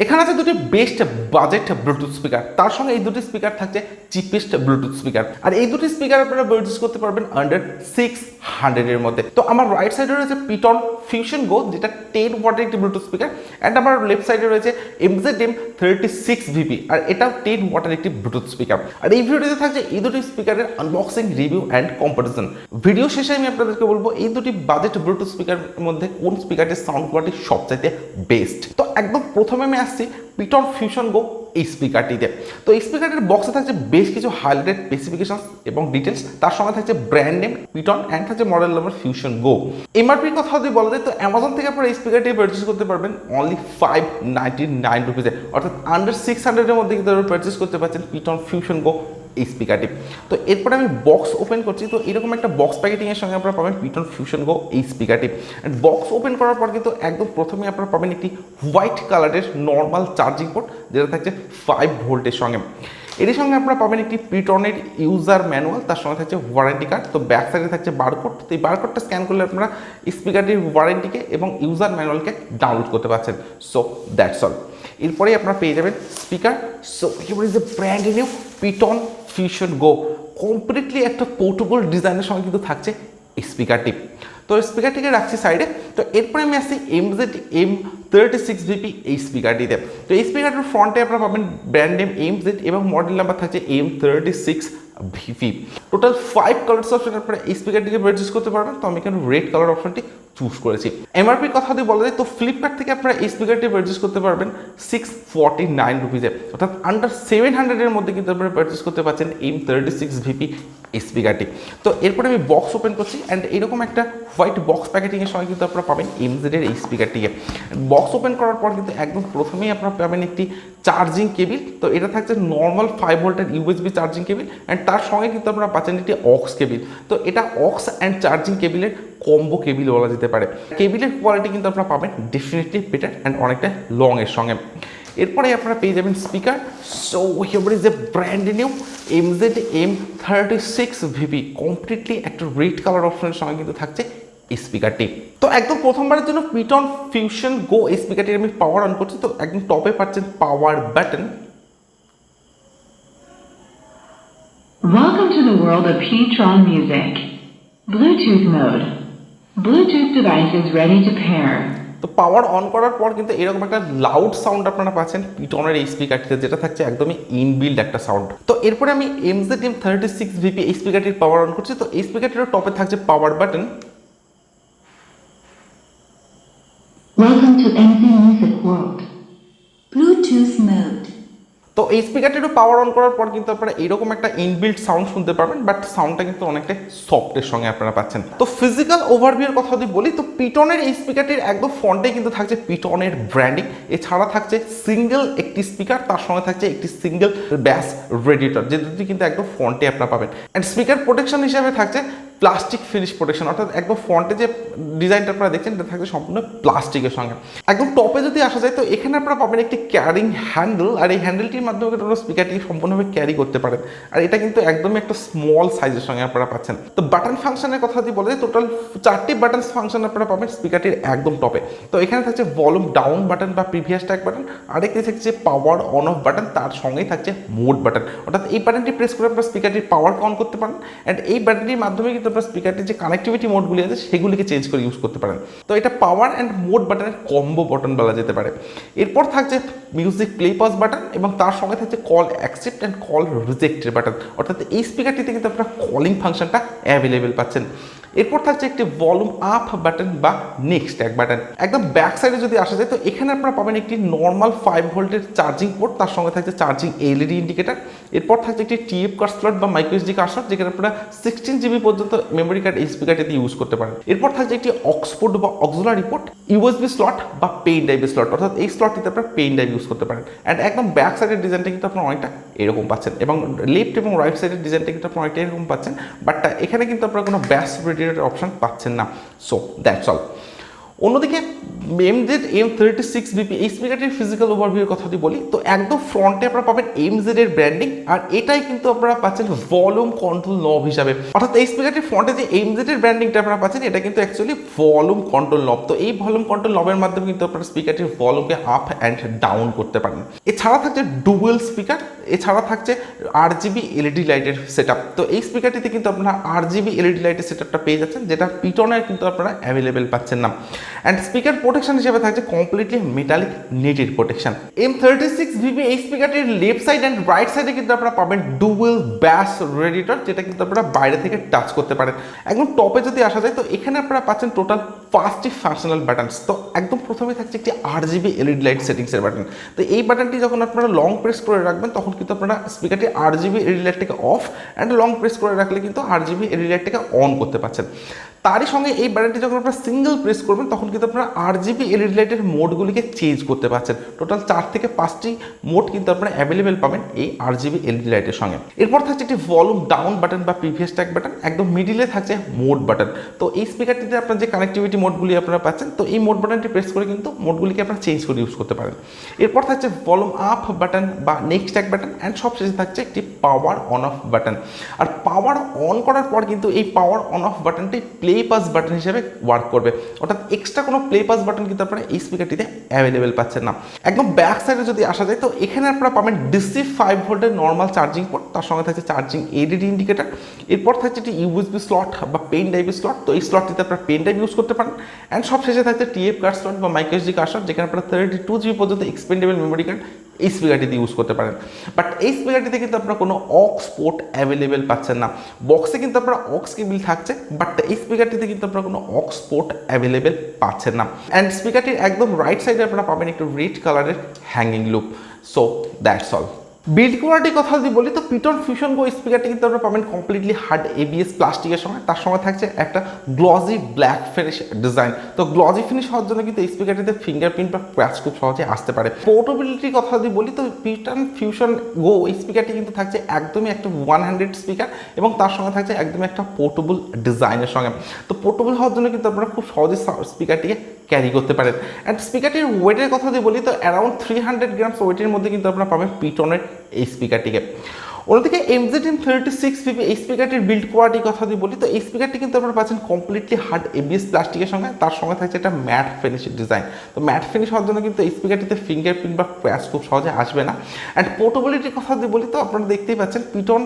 এখানে আছে দুটি বেস্ট বাজেট ব্লুটুথ স্পিকার, তার সঙ্গে এই দুটি স্পিকার থাকছে চিপেস্ট ব্লুটুথ স্পিকার। আর এই দুটি স্পিকার আপনারা পারচেজ করতে পারবেন আন্ডার 600 এর মধ্যে। তো আমার রাইট সাইডে রয়েছে Ptron Fusion Go, যেটা 10 ওয়াটের একটি ব্লুটুথ স্পিকার, অ্যান্ড আমার লেফট সাইডে রয়েছে M36VP, আর এটাও 10 ওয়াটের একটি ব্লুটুথ স্পিকার। আর এই ভিডিওতে থাকছে এই দুটি স্পিকারের unboxing, review and comparison. Video শেষে আমি আপনাদেরকে বলবো এই দুটি বাজেট ব্লুটুথ স্পিকারের মধ্যে কোন স্পিকারটির সাউন্ড কোয়ালিটি সবচাইতে বেস্ট। তো একদম প্রথমে আমি আসছি Ptron Fusion Go এই স্পিকারটিতে। তো এই স্পিকারটির বক্সে থাকছে বেশ কিছু হাইলাইটেড স্পেসিফিকেশন এবং ডিটেলস, তার সঙ্গে থাকছে ব্র্যান্ড নেম Ptron অ্যান্ড থাকছে মডেল নাম্বার Fusion Go। এমআরপির কথা যদি বলা যায় তো অ্যামাজন থেকে আপনারা এই স্পিকারটি পারচেজ করতে পারবেন অনলি 599 রুপিসে, অর্থাৎ আন্ডার 600 এর মধ্যে কিন্তু আপনারা পারচেজ করতে পারছেন Ptron Fusion Go এই স্পিকারটি। তো এরপরে আমি বক্স ওপেন করছি। তো এরকম একটা বক্স প্যাকেটিংয়ের সঙ্গে আপনারা পাবেন Ptron Fusion Go এই স্পিকারটি। অ্যান্ড বক্স ওপেন করার পর কিন্তু একদম প্রথমে আপনারা পাবেন একটি হোয়াইট কালারের নর্মাল চার্জিং পোর্ট, যেটা থাকছে 5 ভোল্টের সঙ্গে। এর সঙ্গে আপনারা পাবেন একটি Ptron-এর ইউজার ম্যানুয়াল, তার সঙ্গে থাকছে ওয়ারেন্টি কার্ড। তো ব্যাক সাইডে থাকছে বারকোড। তো এই বারকোডটা স্ক্যান করলে আপনারা স্পিকারটির ওয়ারেন্টিকে এবং ইউজার ম্যানুয়ালকে ডাউনলোড করতে পারছেন। So that's all. এরপরেই আপনারা পেয়ে যাবেন speaker. So here is a brand new Ptron Fusion Go, completely একটা পোর্টেবল ডিজাইনের সঙ্গে কিন্তু থাকছে এই স্পিকারটি। তো স্পিকারটিকে রাখছি সাইডে। তো এরপরে আমি আসছি M36VP এই স্পিকারটিতে। তো এই স্পিকারটির ফ্রন্টে আপনারা পাবেন ব্র্যান্ড নেম MZ এবং মডেল নাম্বার থাকছে M36VP। টোটাল 5 কালার্স অপশন আপনারা এই স্পিকারটিকে পারচেজ করতে পারবেন। তো আমি এখানে রেড কালার অপশনটি চুজ করেছি। এমআরপির কথা যদি বলা যায় তো ফ্লিপকার্ট থেকে আপনারা এই স্পিকারটি পারচেজ করতে পারবেন 649 রুপিসে, অর্থাৎ আন্ডার 700 এর মধ্যে কিন্তু আপনারা পারচেজ করতে পারছেন M36VP এই স্পিকারটি। তো এরপরে আমি বক্স ওপেন করছি, অ্যান্ড এরকম একটা হোয়াইট বক্স প্যাকেটিংয়ের সঙ্গে কিন্তু আপনারা পাবেন MZ-এর এই স্পিকারটিকে। বক্স ওপেন করার পর কিন্তু একদম প্রথমেই আপনারা পাবেন একটি চার্জিং কেবিল। তো এটা থাকছে নর্মাল 5 ভোল্টের USB চার্জিং কেবিল, অ্যান্ড তার সঙ্গে কিন্তু আপনারা পাচ্ছেন একটি অক্স কেবিল। তো এটা অক্স অ্যান্ড চার্জিং কেবিলের কম্বো কেবিল বলা যেতে পারে। কেবিলের কোয়ালিটি কিন্তু আপনারা পাবেন ডেফিনেটলি বেটার অ্যান্ড অনেকটা লং এর সঙ্গে। এরপরে আপনারা পেয়ে যাবেন speaker. So here is a brand new MZ M36VP, completely একটা রেড কালার অপশনের সঙ্গে কিন্তু থাকছে এই স্পিকারটি। তো একদম প্রথমবারের জন্য Ptron Fusion Go এই স্পিকারটির আমি পাওয়ার অন করছি। তো একদম টপে পাচ্ছেন power button. Welcome to the world of Ptron music. Bluetooth mode. Bluetooth device is ready to pair. তো পাওয়ার অন করার পর কিন্তু এরকম একটা লাউড সাউন্ড আপনারা পাচ্ছেন Ptron-এর এই স্পিকারটিতে, যেটা থাকছে একদমই ইনবিল্ড একটা সাউন্ড। তো এরপরে আমি MZ M36VP এই স্পিকারটির পাওয়ার অন করছি। তো এই স্পিকারটির টপে থাকছে power button. Welcome to MZ Music World. Bluetooth mode. তো এই স্পিকারটিরও পাওয়ার অন করার পর কিন্তু আপনারা এরকম একটা ইনবিল্ট সাউন্ড শুনতে পারবেন, বাট সাউন্ডটা কিন্তু অনেকটা সফটের সঙ্গে আপনারা পাচ্ছেন। তো ফিজিক্যাল ওভারভিউর কথা যদি বলি তো Ptron-এর এই স্পিকারটির একদম ফ্রন্টে কিন্তু থাকছে Ptron-এর ব্র্যান্ডিং। এছাড়া থাকছে সিঙ্গেল একটি স্পিকার, তার সঙ্গে থাকছে একটি সিঙ্গেল ব্যাস রেডিয়েটর, যে দুটি কিন্তু একদম ফ্রন্টে আপনারা পাবেন। অ্যান্ড স্পিকার প্রোটেকশন হিসেবে থাকছে প্লাস্টিক ফিনিশ প্রোটেকশন, অর্থাৎ একদম ফ্রন্টে যে ডিজাইনটা আপনারা দেখছেন এটা থাকছে সম্পূর্ণ প্লাস্টিকের সঙ্গে। একদম টপে যদি আসা যায় তো এখানে আপনারা পাবেন একটি ক্যারিং হ্যান্ডেল, আর এই হ্যান্ডেলটির মাধ্যমে কিন্তু আপনারা স্পিকারটি সম্পূর্ণভাবে ক্যারি করতে পারেন। আর এটা কিন্তু একদমই একটা স্মল সাইজের সঙ্গে আপনারা পাচ্ছেন। তো বাটন ফাংশনের কথা যদি বলা যায় টোটাল 4টি বাটন ফাংশন আপনারা পাবেন স্পিকারটির একদম টপে। তো এখানে থাকছে ভলিউম ডাউন বাটন বা প্রিভিয়াস ট্যাগ বাটন, আরেকটি থাকছে পাওয়ার অন অফ বাটন, তার সঙ্গেই থাকছে মোড বাটন, অর্থাৎ এই বাটনটি প্রেস করে আপনারা স্পিকারটির পাওয়ার অন করতে পারেন। অ্যান্ড এই বাটনটির মাধ্যমে কিন্তু আপনারা স্পিকারটির যে কানেক্টিভিটি মোডগুলি আছে সেগুলিকে চেঞ্জ করে ইউজ করতে পারেন। তো এটা পাওয়ার অ্যান্ড মোড বাটনের কম্বো বাটন বলা যেতে পারে। এরপর থাকছে মিউজিক প্লে পজ বাটন এবং তার সঙ্গে থাকছে কল অ্যাকসেপ্ট অ্যান্ড কল রিজেক্টের বাটন, অর্থাৎ এই স্পিকারটিতে কিন্তু আপনারা কলিং ফাংশনটা অ্যাভেলেবেল পাচ্ছেন। এরপর থাকছে একটি ভলিউম আপ বাটন বা নেক্সট ট্যাগ বাটন। একদম ব্যাক সাইডে যদি আসা যায় তো এখানে আপনারা পাবেন একটি নর্মাল 5 ভোল্টের চার্জিং পোর্ট, তার সঙ্গে থাকছে চার্জিং এলইডি ইন্ডিকেটার। এরপর থাকছে একটি টিএফ কার্ড স্লট বা মাইক্রো এসডি কার্ড স্লট, যেখানে আপনারা 16 জিবি পর্যন্ত মেমোরি কার্ড এই স্পিকারটিতে ইউজ করতে পারেন। এরপর থাকছে একটি অক্সফোর্ড বা অক্সিলারি পোর্ট, ইউএসবি স্লট বা পেন ড্রাইভের স্লট, অর্থাৎ এই স্লটটিতে আপনারা পেন ড্রাইভ ইউজ করতে পারেন। অ্যান্ড একদম ব্যাক সাইডের ডিজাইনটা কিন্তু আপনারা অনেকটা এরকম পাচ্ছেন, এবং লেফট এবং রাইট সাইডের ডিজাইনটা কিন্তু আপনারা অনেকটা এরকম পাচ্ছেন, বাট এখানে কিন্তু আপনারা কোনো ব্যাস রেডিয়েটর অপশন পাচ্ছেন না। So that's all. অন্যদিকে M36VP এই স্পিকারটির ফিজিক্যাল ওভারভিউর কথা যদি বলি তো একদম ফ্রন্টে আপনারা পাবেন MZ এর ব্র্যান্ডিং, আর এটাই কিন্তু আপনারা পাচ্ছেন ভলিউম কন্ট্রোল নব হিসাবে। অর্থাৎ এই স্পিকারটির ফ্রন্টে যে MZ এর ব্র্যান্ডিংটা আপনারা পাচ্ছেন এটা কিন্তু অ্যাকচুয়ালি ভলিউম কন্ট্রোল নব। তো এই ভলিউম কন্ট্রোল নবের মাধ্যমে কিন্তু আপনারা স্পিকারটির ভলিউমকে আপ অ্যান্ড ডাউন করতে পারেন। এছাড়া থাকছে ডুয়েল স্পিকার, এছাড়া থাকছে RGB LED লাইটের সেটআপ। তো এই স্পিকারটিতে কিন্তু আপনারা RGB LED লাইটের সেটআপটা পেয়ে যাচ্ছেন, যেটা পিটনের কিন্তু আপনারা অ্যাভেলেবেল পাচ্ছেন না। অ্যান্ড স্পিকার প্রোটেকশন হিসেবে থাকছে কমপ্লিটলি মেটালিক নেটেড প্রোটেকশন। M36VP এই স্পিকারটির লেফট সাইড অ্যান্ড রাইট সাইডে কিন্তু আপনারা পাবেন ডুয়েল ব্যাস রেডিয়েটর, যেটা কিন্তু আপনারা বাইরে থেকে টাচ করতে পারেন। একদম টপে যদি আসা যায় তো এখানে আপনারা পাচ্ছেন টোটাল 5টি ফাংশনাল বাটনস। তো একদম প্রথমে থাকছে একটি RGB LED লাইট সেটিংসের বাটন। তো এই বাটনটি যখন আপনারা লং প্রেস করে রাখবেন তখন কিন্তু আপনারা স্পিকারটি RGB LED লাইটটাকে অফ অ্যান্ড লং প্রেস করে রাখলে কিন্তু RGB LED লাইটটাকে অন করতে পারছেন। তারই সঙ্গে এই বাটনটি যখন আপনারা সিঙ্গেল প্রেস করবেন তখন কিন্তু আপনারা RGB LED লাইটের মোডগুলিকে চেঞ্জ করতে পারছেন। টোটাল 4 থেকে 5টি মোড কিন্তু আপনারা অ্যাভেলেবেল পাবেন এই RGB LED লাইটের সঙ্গে। এরপর থাকছে একটি ভলিউম ডাউন বাটন বা প্রিভিয়াস ট্যাগ বাটন, একদম মিডিলে থাকছে মোড বাটন। তো এই স্পিকারটিতে আপনার যে কানেক্টিভিটি মোডগুলি আপনারা পাচ্ছেন, তো এই মোড বাটনটি প্রেস করে কিন্তু মোডগুলিকে আপনারা চেঞ্জ করে ইউজ করতে পারেন। এরপর থাকছে ভলিউম আপ বাটন বা নেক্সট ট্যাগ বাটন, অ্যান্ড সবশেষে থাকছে একটি পাওয়ার অন অফ বাটন। আর পাওয়ার অন করার পর কিন্তু এই পাওয়ার অন অফ বাটনটি প্লে পাস বাটন হিসেবে ওয়ার্ক করবে, অর্থাৎ এক্সট্রা কোনো প্লে পাস বাটন কিন্তু আপনারা এই স্পিকারটিতে অ্যাভেলেবেল পাচ্ছেন না। একদম ব্যাক সাইডে যদি আসা যায় তো এখানে আপনারা পাবেন DC 5 ভোল্টের নর্মাল চার্জিং পোর্ট, তার সঙ্গে থাকছে চার্জিং ADD ইন্ডিকেটার। এরপর থাকছে একটি USB স্লট বা পেন ড্রাইভ স্লট, তো এই স্লটটিতে আপনারা পেন ড্রাইভ ইউজ করতে পারেন। অ্যান্ড সবশেষে থাকছে TF কার্ড স্লট বা মাইক্রো SD কার্ড স্লট, যেখানে আপনারা 32GB পর্যন্ত এক্সপেন্ডেবল মেমোরি কার্ড এই স্পিকারটিতে ইউজ করতে পারেন। বাট এই স্পিকারটিতে কিন্তু আপনারা কোনো অক্স পোর্ট অ্যাভেলেবেল পাচ্ছেন না। বক্সে কিন্তু আপনারা অক্স কেবল থাকছে, বাট এই স্পিকারটিতে কিন্তু আপনারা কোনো অক্স পোর্ট অ্যাভেলেবেল পাচ্ছেন না। অ্যান্ড স্পিকারটির একদম রাইট সাইডে আপনারা পাবেন একটু রেড কালারের hanging loop. So that's all. Build কোয়ালিটির কথা যদি বলি তো পিটন ফিউশন গো স্পিকারটি কিন্তু আপনারা পাবেন কমপ্লিটলি হার্ড ABS প্লাস্টিকের সঙ্গে, তার সঙ্গে থাকছে একটা গ্লজি ব্ল্যাক ফিনিশ ডিজাইন। তো গ্লজি ফিনিশ হওয়ার জন্য কিন্তু এই স্পিকারটিতে ফিঙ্গারপ্রিন্ট বা স্ক্র্যাচ খুব সহজে আসতে পারে। পোর্টেবিলিটির কথা যদি বলি তো পিটন ফিউশন গো এই স্পিকারটি কিন্তু থাকছে একদমই একটা 100 স্পিকার, এবং তার সঙ্গে থাকছে একদমই একটা পোর্টেবল ডিজাইনের সঙ্গে। তো পোর্টেবল হওয়ার জন্য কিন্তু আপনারা খুব সহজে স্পিকারটিকে ক্যারি করতে পারেন। অ্যান্ড স্পিকারটির ওয়েটের কথা যদি বলি তো অ্যারাউন্ড 300 গ্রামস ওয়েটের মধ্যে কিন্তু আপনারা পাবেন পিটনের এই স্পিকারটিকে। অন্যদিকে M36VP এই স্পিকারটির বিল্ড কোয়ালিটির কথা যদি বলি তো এই স্পিকারটি কিন্তু আপনারা পাচ্ছেন কমপ্লিটলি হার্ড ABS প্লাস্টিকের সঙ্গে, তার সঙ্গে থাকছে একটা ম্যাট ফিনিশ ডিজাইন। তো ম্যাট ফিনিশ হওয়ার জন্য কিন্তু এই স্পিকারটিতে ফিঙ্গারপ্রিন্ট বা স্ক্র্যাচ খুব সহজে আসবে না। অ্যান্ড পোর্টেবিলিটির কথা যদি বলি তো আপনারা দেখতেই পাচ্ছেন পিটন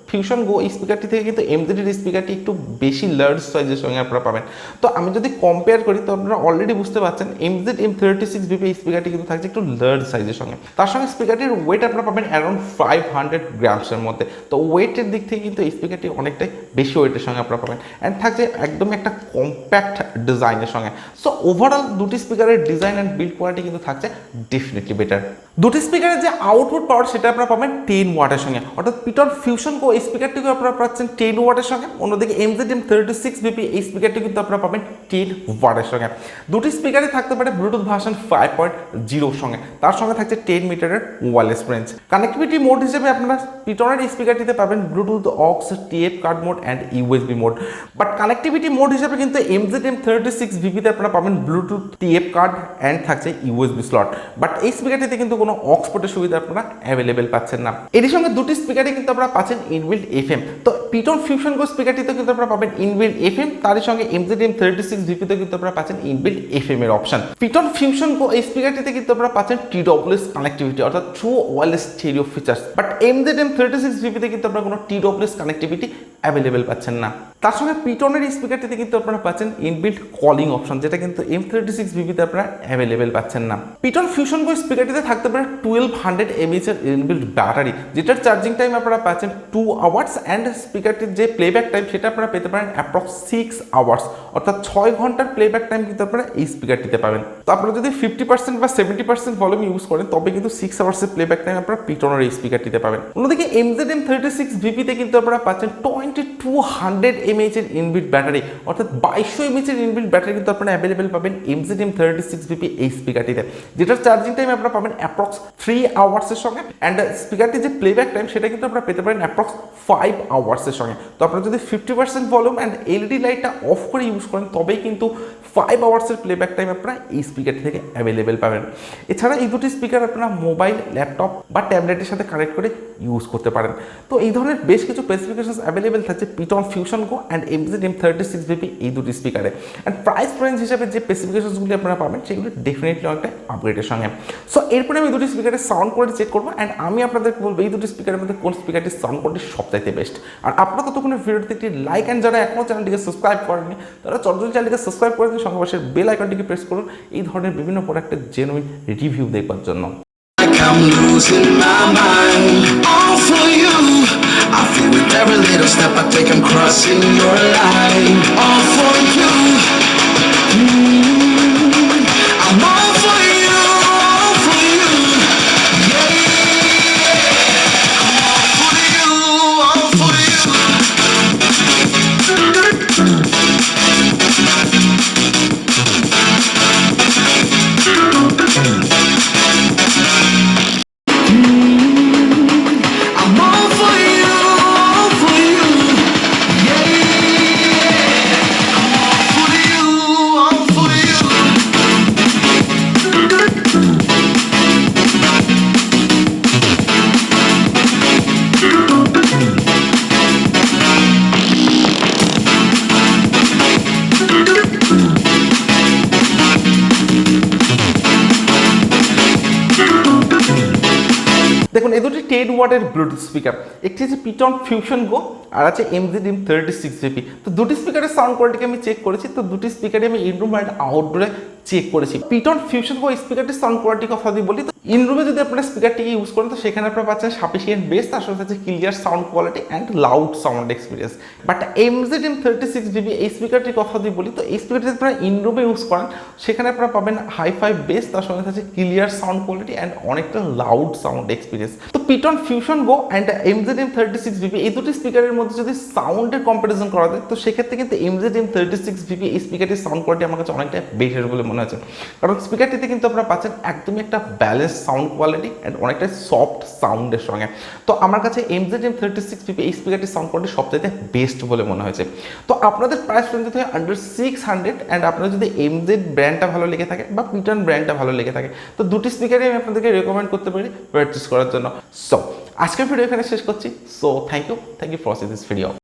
ফিউশন গো এই স্পিকারটি থেকে কিন্তু MZ এর স্পিকারটি একটু বেশি লার্জ সাইজের সঙ্গে আপনারা পাবেন। তো আমি যদি কম্পেয়ার করি তো আপনারা অলরেডি বুঝতে পারছেন MZ M36VP এই স্পিকারটি কিন্তু থাকছে একটু লার্জ সাইজের সঙ্গে। তার সঙ্গে স্পিকারটির ওয়েট আপনারা পাবেন অ্যারাউন্ড 500 গ্রামসের মধ্যে। তো ওয়েটের দিক থেকে কিন্তু এই স্পিকারটি অনেকটাই বেশি ওয়েটের সঙ্গে আপনারা পাবেন। অ্যান্ড থাকছে একদমই একটা কম্প্যাক্ট ডিজাইনের সঙ্গে। সো ওভারঅল দুটি স্পিকারের ডিজাইন অ্যান্ড বিল্ড কোয়ালিটি কিন্তু থাকছে ডেফিনেটলি বেটার। দুটি স্পিকারের যে আউটপুট পাওয়ার সেটা আপনারা পাবেন 10 ওয়াটের সঙ্গে, অর্থাৎ পিটন ফিউশন গো এই স্পিকারটিকে আপনারা পাচ্ছেন 10 ওয়াটের সঙ্গে। অন্যদিকে MZ M36VP এই স্পিকারটি কিন্তু আপনারা পাবেন 10 ওয়াটের সঙ্গে। দুটি স্পিকারই থাকতে পারে ব্লুটুথ ভার্সন 5.0 সঙ্গে, তার সঙ্গে থাকছে 10 মিটারের ওয়্যারলেস রেঞ্জ। কানেক্টিভিটি মোড হিসেবে আপনারা পিটনের এই স্পিকারটিতে পাবেন Bluetooth aux TF card mode and USB mode. But connectivity mode হিসেবে কিন্তু MZ M36VP তে আপনারা পাবেন ব্লুটুথ TF কার্ড অ্যান্ড থাকছে USB স্লট। বাট এই স্পিকারটিতে কিন্তু কোনো অক্স পোর্টের সুবিধা আপনারা অ্যাভেলেবেল পাচ্ছেন না। এর সঙ্গে দুটি স্পিকারই কিন্তু আপনারা পাচ্ছেন ইনবিল্ট FM। তো পিটন ফিউশন গো স্পিকারটিতে কিন্তু আপনারা পাবেন ইনবিল্ট FM, তারই সঙ্গে MZ M36VP তে কিন্তু আপনারা পাচ্ছেন ইনবিল্ট FM এর অপশন। পিটন ফিউশন গো এই স্পিকারটিতে কিন্তু আপনারা পাচ্ছেন TWS কানেক্টিভিটি, অর্থাৎ true wireless stereo features. But MZ M36VP তে কিন্তু আপনারা কোনো TWS কানেক্টিভিটি অ্যাভেলেবেল পাচ্ছেন না। তার সঙ্গে পিটনের এই স্পিকারটিতে কিন্তু আপনারা পাচ্ছেন ইনবিল্ট কলিং অপশন, যেটা কিন্তু M36VP তে আপনারা অ্যাভেলেবেল পাচ্ছেন না। পিটন ফিউশন গো স্পিকারটিতে থাকতে পারে 1200 mAh এর ইনবিল্ট ব্যাটারি, যেটার চার্জিং টাইম আপনারা পাচ্ছেন 2 আওয়ার্স, অ্যান্ড স্পিকারটির যে প্লেব্যাক টাইম সেটা আপনারা পেতে পারেন অ্যাপ্রক্স 6 আওয়ার্স, অর্থাৎ 6 ঘন্টার প্লেব্যাক টাইম কিন্তু আপনারা এই স্পিকারটিতে পাবেন। তো আপনারা যদি 50% বা 70% ভলিউম ইউজ করেন তবে কিন্তু 6 আওয়ার্সের প্লেব্যাক টাইম আপনারা পিটনের এই স্পিকারটিতে পাবেন। অন্যদিকে MZ M36VP তে কিন্তু আপনারা পাচ্ছেন 2200 mAh এর ইনবিল্ট ব্যাটারি, অর্থাৎ 2200 mAh এর ইনবিল্ট ব্যাটারি কিন্তু আপনারা অ্যাভেলেবেল পাবেন MZ M36VP এই স্পিকারটিতে, যেটার চার্জিং টাইম আপনারা পাবেন অ্যাপ্রক্স 3 আওয়ার্সের সঙ্গে, অ্যান্ড স্পিকারটির যে প্লেব্যাক টাইম সেটা কিন্তু আপনারা পেতে পারেন অ্যাপ্রক্স 5 আওয়ার্সের সঙ্গে। তো আপনারা যদি 50% ভলিউম অ্যান্ড LED লাইটটা অফ করে ইউজ করেন তবেই কিন্তু 5 আওয়ার্সের প্লেব্যাক টাইম আপনারা এই স্পিকার থেকে অ্যাভেলেবেল পাবেন। এছাড়া এই দুটি স্পিকার আপনারা মোবাইল, ল্যাপটপ বা ট্যাবলেটের সাথে কানেক্ট করে ইউজ করতে পারেন। তো এই ধরনের বেশ কিছু স্পেসিফিকেশনস অ্যাভেলেবেল থাকছে Ptron Fusion Go and M36VP এই দুটি স্পিকারে। অ্যান্ড প্রাইস রেঞ্জ হিসাবে যে স্পেসিফিকেশনসগুলি আপনারা পাবেন সেগুলো ডেফিনেটলি অনেকটা আপগ্রেডের সঙ্গে। সো এরপরে আমি দুটি স্পিকারের সাউন্ড কোয়ালিটি চেক করবো অ্যান্ড আমি আপনাদেরকে বলবো এই দুটি স্পিকারের মধ্যে কোন স্পিকারটির সাউন্ড কোয়ালিটি সবচাইতে বেস্ট। আর আপনারা ততক্ষণে ভিডিওটিতে একটি লাইক অ্যান্ড যারা এখনও চ্যানেলটিকে সাবস্ক্রাইব করেননি তারা চটজলদি চ্যানেলটিকে সাবস্ক্রাইব করে দিন, সঙ্গে পাশের বেল আইকনটিকে প্রেস করুন এই ধরনের বিভিন্ন প্রোডাক্টের জেনুইন রিভিউ দেখবার জন্য। I'm losing my mind, all for you. I feel with every little step I take I'm crossing your line, all for you. I'm all for you, all for you. Yeah, I'm all for you, all for you. I'm all for you, all for you. Yeah, I'm all for you, all for you. দেখুন এই দুটি 10 ওয়াটের Bluetooth speaker, একটি হচ্ছে Ptron Fusion Go আর আছে M36VP। তো দুটি স্পিকারের সাউন্ড কোয়ালিটিকে আমি চেক করেছি, তো দুটি স্পিকারে আমি ইনরুম অ্যান্ড আউটডোরে চেক করেছি। Ptron Fusion Go স্পিকারটির সাউন্ড কোয়ালিটির কথা যদি বলি তো ইনরুমে যদি আপনারা স্পিকারটিকে ইউজ করেন তো সেখানে আপনারা পাচ্ছেন সাফিসিয়েন্ট বেস, তার সাথে হচ্ছে clear sound quality and loud sound experience. But M36VP এই স্পিকারটির কথা যদি বলি তো এই স্পিকারটি আপনারা ইনরুমে ইউজ করেন সেখানে আপনারা পাবেন হাই-ফাই বেস, তার সঙ্গে হচ্ছে ক্লিয়ার সাউন্ড কোয়ালিটি অ্যান্ড অনেকটা লাউড সাউন্ড এক্সপিরিয়েন্স। তো Ptron Fusion Go and M36VP এই দুটি স্পিকারের মধ্যে যদি সাউন্ডের কম্পারিজন করা যায় তো সেক্ষেত্রে কিন্তু M36VP এই স্পিকারটির সাউন্ড কোয়ালিটি আমার কাছে অনেকটা বেটার বলে মনে হচ্ছে, কারণ স্পিকারটিতে কিন্তু আপনারা পাচ্ছেন একদমই একটা ব্যালেন্স সাউন্ড কোয়ালিটি অ্যান্ড অনেকটা সফট সাউন্ডের সঙ্গে। তো আমার কাছে M36VP এই স্পিকারটির সাউন্ড কোয়ালিটি সবচাইতে বেস্ট বলে মনে হয়েছে। তো আপনাদের প্রাইস রেঞ্জ থেকে আন্ডার 600 অ্যান্ড আপনার যদি MZ ব্র্যান্ডটা ভালো লেগে থাকে বা Ptron ব্র্যান্ডটা ভালো লেগে থাকে তো দুটি স্পিকারই আমি আপনাদেরকে রেকমেন্ড করতে পারি পারচেস করার জন্য। সো আজকের ভিডিও এখানে শেষ করছি। So thank you for watching this video.